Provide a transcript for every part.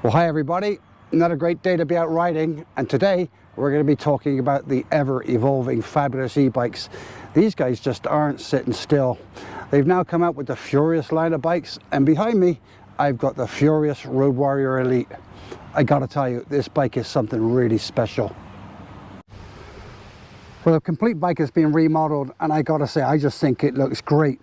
Well, hi everybody, another great day to be out riding, and today we're going to be talking about the ever-evolving fabulous e-bikes. These guys just aren't sitting still. They've now come out with the Furious line of bikes, and behind me I've got the Furious Road Warrior Elite. I gotta tell you, this bike is something really special. Well, the complete bike has been remodeled, and I gotta say, I just think it looks great.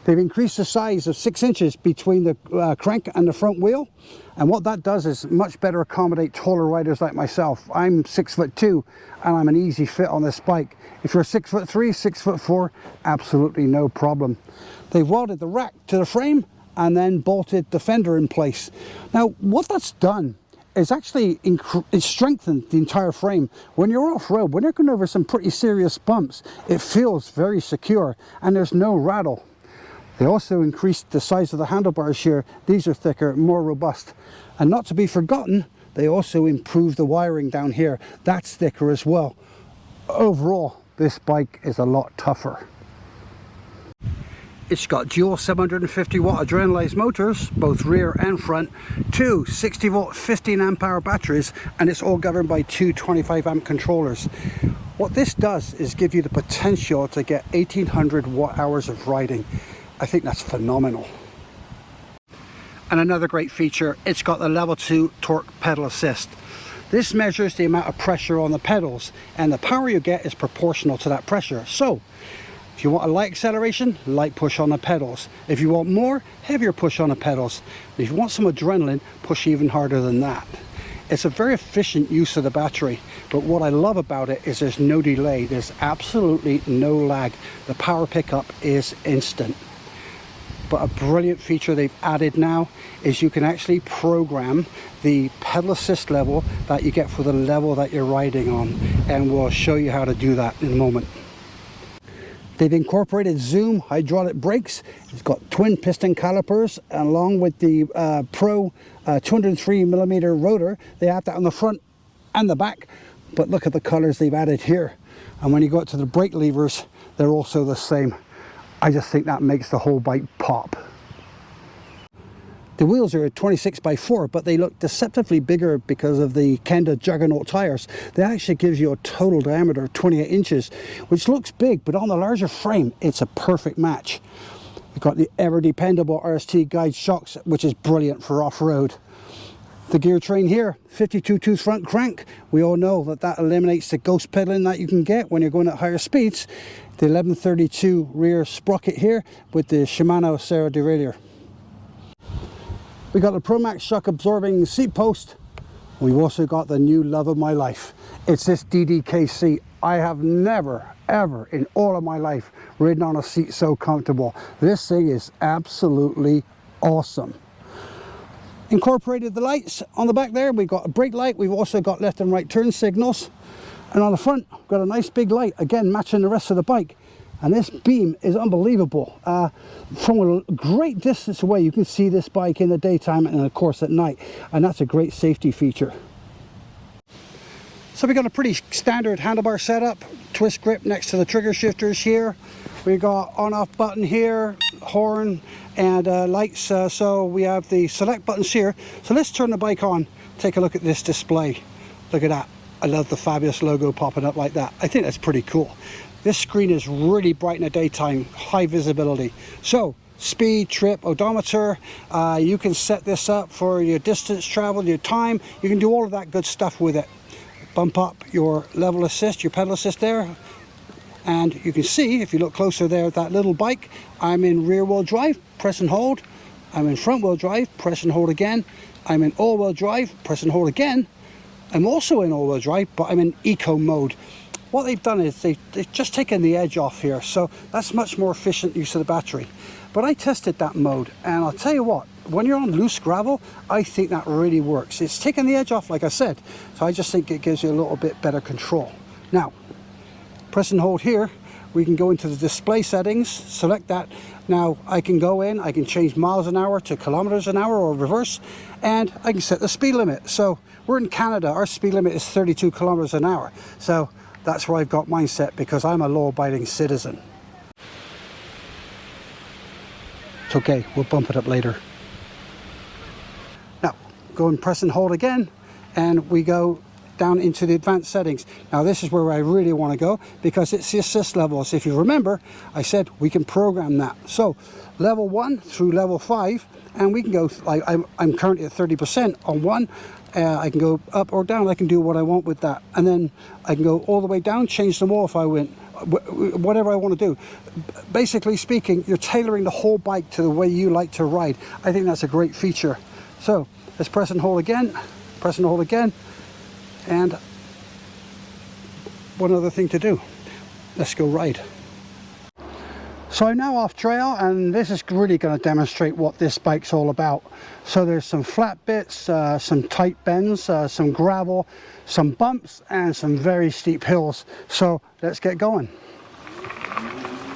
They've increased the size of 6 inches between the crank and the front wheel, and what that does is much better accommodate taller riders like myself. I'm 6'2", and I'm an easy fit on this bike. If you're 6'3", 6'4", absolutely no problem. They've welded the rack to the frame and then bolted the fender in place. Now, what that's done is actually it's strengthened the entire frame. When you're off-road, when you're going over some pretty serious bumps, it feels very secure and there's no rattle. They also increased the size of the handlebars here. These are thicker, more robust. And not to be forgotten, they also improved the wiring down here. That's thicker as well. Overall, this bike is a lot tougher. It's got dual 750 watt adrenalized motors, both rear and front, two 60 volt 15 amp hour batteries, and it's all governed by two 25 amp controllers. What this does is give you the potential to get 1800 watt hours of riding. I think that's phenomenal. And another great feature, it's got the level 2 torque pedal assist. This measures the amount of pressure on the pedals, and the power you get is proportional to that pressure. So if you want a light acceleration, light push on the pedals. If you want more, heavier push on the pedals. If you want some adrenaline, push even harder than that. It's a very efficient use of the battery, but what I love about it is there's no delay. There's absolutely no lag. The power pickup is instant. But a brilliant feature they've added now is you can actually program the pedal assist level that you get for the level that you're riding on, and we'll show you how to do that in a moment. They've incorporated Zoom hydraulic brakes. It's got twin piston calipers along with the Pro 203mm rotor. They have that on the front and the back, but look at the colors they've added here. And when you go up to the brake levers, they're also the same. I just think that makes the whole bike pop. The wheels are 26x4, but they look deceptively bigger because of the Kenda Juggernaut tires. That actually gives you a total diameter of 28 inches, which looks big, but on the larger frame, it's a perfect match. We've got the ever dependable RST guide shocks, which is brilliant for off-road. The gear train here, 52 tooth front crank. We all know that that eliminates the ghost pedaling that you can get when you're going at higher speeds. The 1132 rear sprocket here with the Shimano Serra derailleur. We got the ProMax shock absorbing seat post. We've also got the new love of my life. It's this DDKC. I have never, ever in all of my life ridden on a seat so comfortable. This thing is absolutely awesome. Incorporated the lights on the back there. We've got a brake light. We've also got left and right turn signals. And on the front, we've got a nice big light, again matching the rest of the bike. And this beam is unbelievable. From a great distance away, you can see this bike in the daytime and of course at night. And that's a great safety feature. So we got a pretty standard handlebar setup. Twist grip next to the trigger shifters here. We got on-off button here, horn, and lights. So we have the select buttons here. So let's turn the bike on. Take a look at this display. Look at that. I love the fabulous logo popping up like that. I think that's pretty cool. This screen is really bright in the daytime, high visibility. So speed, trip, odometer, you can set this up for your distance traveled, your time. You can do all of that good stuff with it. Bump up your level assist, your pedal assist there. And you can see, if you look closer there at that little bike, I'm in rear wheel drive, press and hold. I'm in front wheel drive, press and hold again. I'm in all wheel drive, press and hold again. I'm also in all wheel drive, but I'm in eco mode. What they've done is they've just taken the edge off here, so that's much more efficient use of the battery. But I tested that mode, and I'll tell you what, when you're on loose gravel, I think that really works. It's taken the edge off, like I said, so I just think it gives you a little bit better control. Now, press and hold here, we can go into the display settings, select that. Now I can go in, I can change miles an hour to kilometers an hour or reverse, and I can set the speed limit. So we're in Canada, our speed limit is 32 kilometers an hour. So that's where I've got mine set because I'm a law-abiding citizen. It's okay, we'll bump it up later. Now, go and press and hold again, and we go down into the advanced settings. Now this is where I really want to go, because it's the assist levels. If you remember, I said we can program that. So level 1 through level 5, and we can go, I'm currently at 30% on 1. I can go up or down. I can do what I want with that, and then I can go all the way down, change them all if I want, whatever I want to do. Basically speaking, you're tailoring the whole bike to the way you like to ride. I think that's a great feature. So let's press and hold again, press and hold again. And one other thing to do, let's go ride. So I'm now off trail, and this is really going to demonstrate what this bike's all about. So there's some flat bits, some tight bends, some gravel, some bumps, and some very steep hills. So let's get going.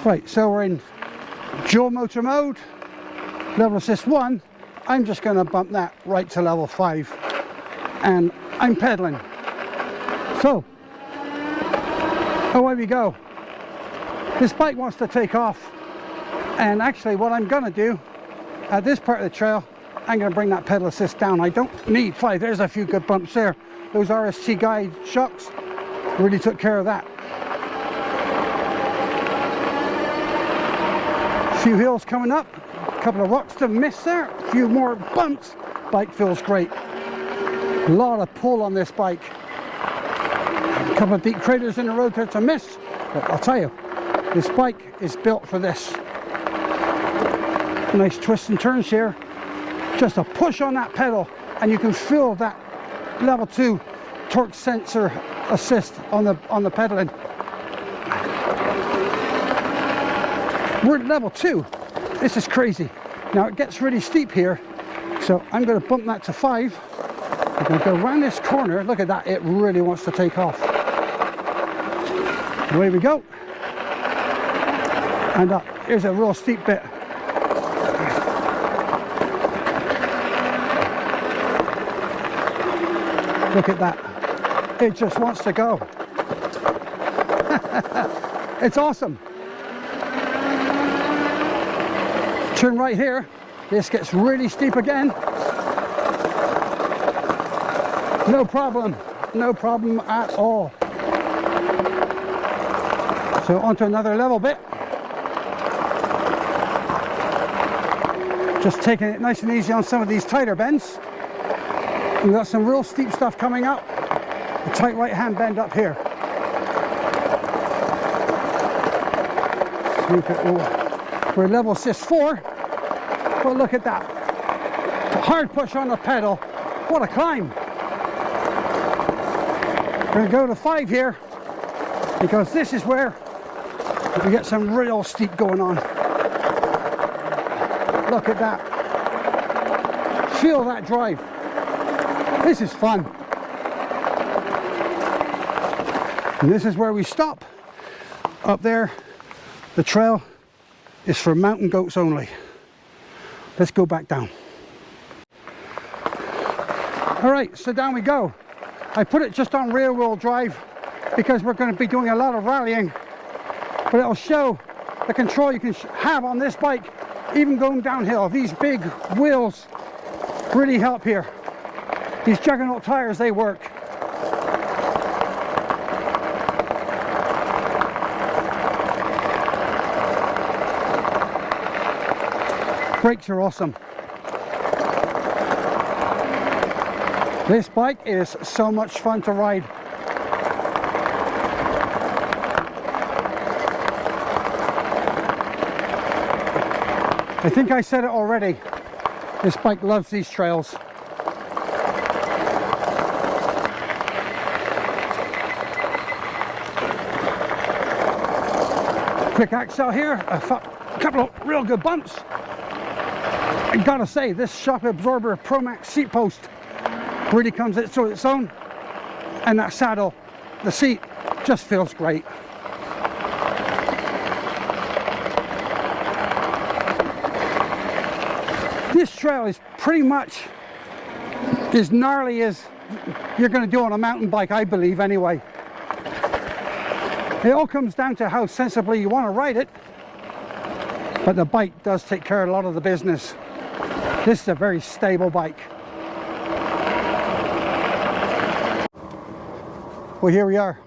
Right, so we're in dual motor mode, level assist 1. I'm just going to bump that right to level 5, and I'm pedaling. So, away we go. This bike wants to take off, and actually what I'm going to do at this part of the trail, I'm going to bring that pedal assist down. I don't need 5. There's a few good bumps there. Those RST guide shocks really took care of that. A few hills coming up, a couple of rocks to miss there, a few more bumps. Bike feels great. A lot of pull on this bike. A couple of deep craters in the road there to miss, but I'll tell you, this bike is built for this. Nice twists and turns here. Just a push on that pedal, and you can feel that level 2 torque sensor assist on the pedaling. We're at level 2. This is crazy. Now it gets really steep here, so I'm going to bump that to 5. I'm going to go around this corner. Look at that, it really wants to take off. Away we go. And up. Here's a real steep bit. Look at that. It just wants to go. It's awesome. Turn right here. This gets really steep again. No problem. No problem at all. So onto another level bit. Just taking it nice and easy on some of these tighter bends. We've got some real steep stuff coming up. A tight right hand bend up here. We're level assist 4. But look at that. A hard push on the pedal. What a climb. We're going to go to 5 here, because this is where we get some real steep going on. Look at that. Feel that drive. This is fun. And this is where we stop. Up there, the trail is for mountain goats only. Let's go back down. All right, so down we go. I put it just on rear wheel drive because we're going to be doing a lot of rallying, but it'll show the control you can have on this bike, even going downhill. These big wheels really help here. These Juggernaut tires, they work. Brakes are awesome. This bike is so much fun to ride. I think I said it already. This bike loves these trails. Quick axle here, a couple of real good bumps. I gotta say, this shock absorber ProMax seat post really comes to its own, and that saddle, the seat, just feels great. This trail is pretty much as gnarly as you're going to do on a mountain bike, I believe, anyway. It all comes down to how sensibly you want to ride it, but the bike does take care of a lot of the business. This is a very stable bike. Well, here we are.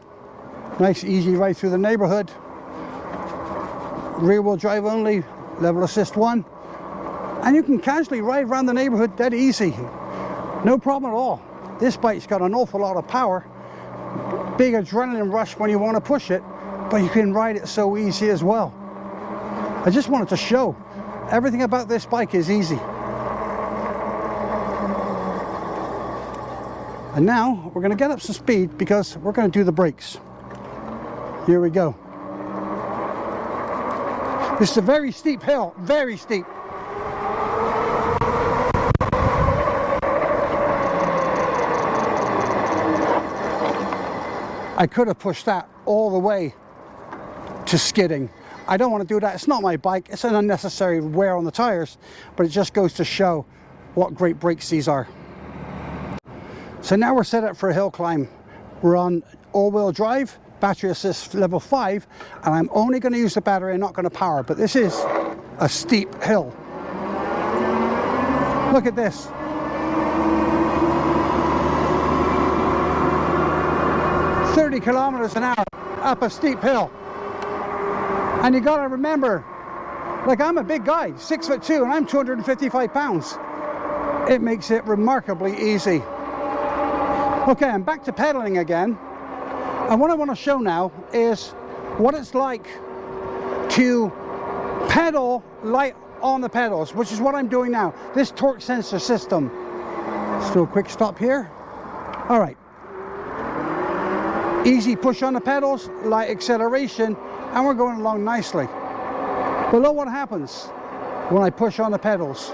Nice easy ride through the neighborhood. Rear wheel drive only, level assist 1. And you can casually ride around the neighborhood dead easy. No problem at all. This bike's got an awful lot of power. Big adrenaline rush when you want to push it, but you can ride it so easy as well. I just wanted to show everything about this bike is easy. And now we're going to get up some speed because we're going to do the brakes. Here we go. This is a very steep hill, very steep. I could have pushed that all the way to skidding. I don't want to do that. It's not my bike. It's an unnecessary wear on the tires, but it just goes to show what great brakes these are. So now we're set up for a hill climb. We're on all-wheel drive, battery assist level 5, and I'm only going to use the battery. I'm not going to power, but this is a steep hill. Look at this. "30 kilometers an hour up a steep hill." And you got to remember, like, I'm a big guy, 6'2", and I'm 255 pounds. It makes it remarkably easy. Okay, I'm back to pedaling again. And what I want to show now is what it's like to pedal light on the pedals, which is what I'm doing now. This torque sensor system. Let's do a quick stop here. All right. Easy push on the pedals, light acceleration, and we're going along nicely. But look what happens when I push on the pedals.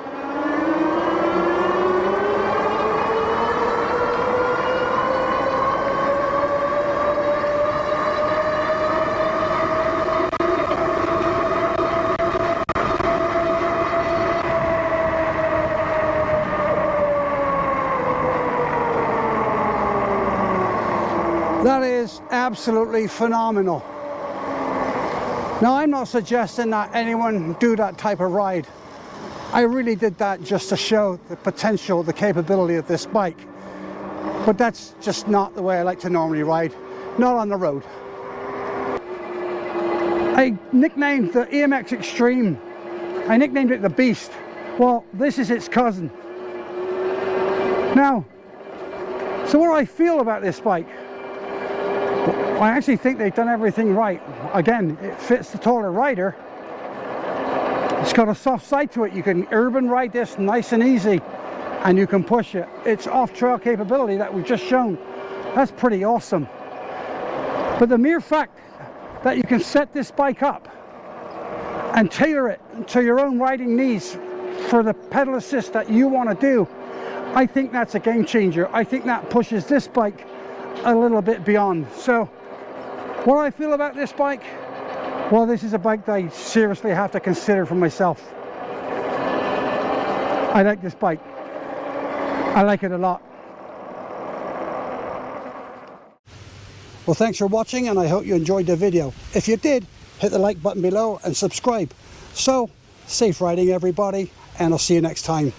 That is absolutely phenomenal. Now, I'm not suggesting that anyone do that type of ride. I really did that just to show the potential, the capability of this bike. But that's just not the way I like to normally ride, not on the road. I nicknamed the EMX Extreme, I nicknamed it the Beast. Well, this is its cousin. Now, so what do I feel about this bike? I actually think they've done everything right. Again, it fits the taller rider. It's got a soft side to it. You can urban ride this nice and easy, and you can push it. It's off-trail capability that we've just shown. That's pretty awesome. But the mere fact that you can set this bike up and tailor it to your own riding needs for the pedal assist that you want to do, I think that's a game changer. I think that pushes this bike a little bit beyond. So what do I feel about this bike? Well, this is a bike that I seriously have to consider for myself. I like this bike. I like it a lot. Well, thanks for watching, and I hope you enjoyed the video. If you did, hit the like button below and subscribe. So, safe riding everybody, and I'll see you next time.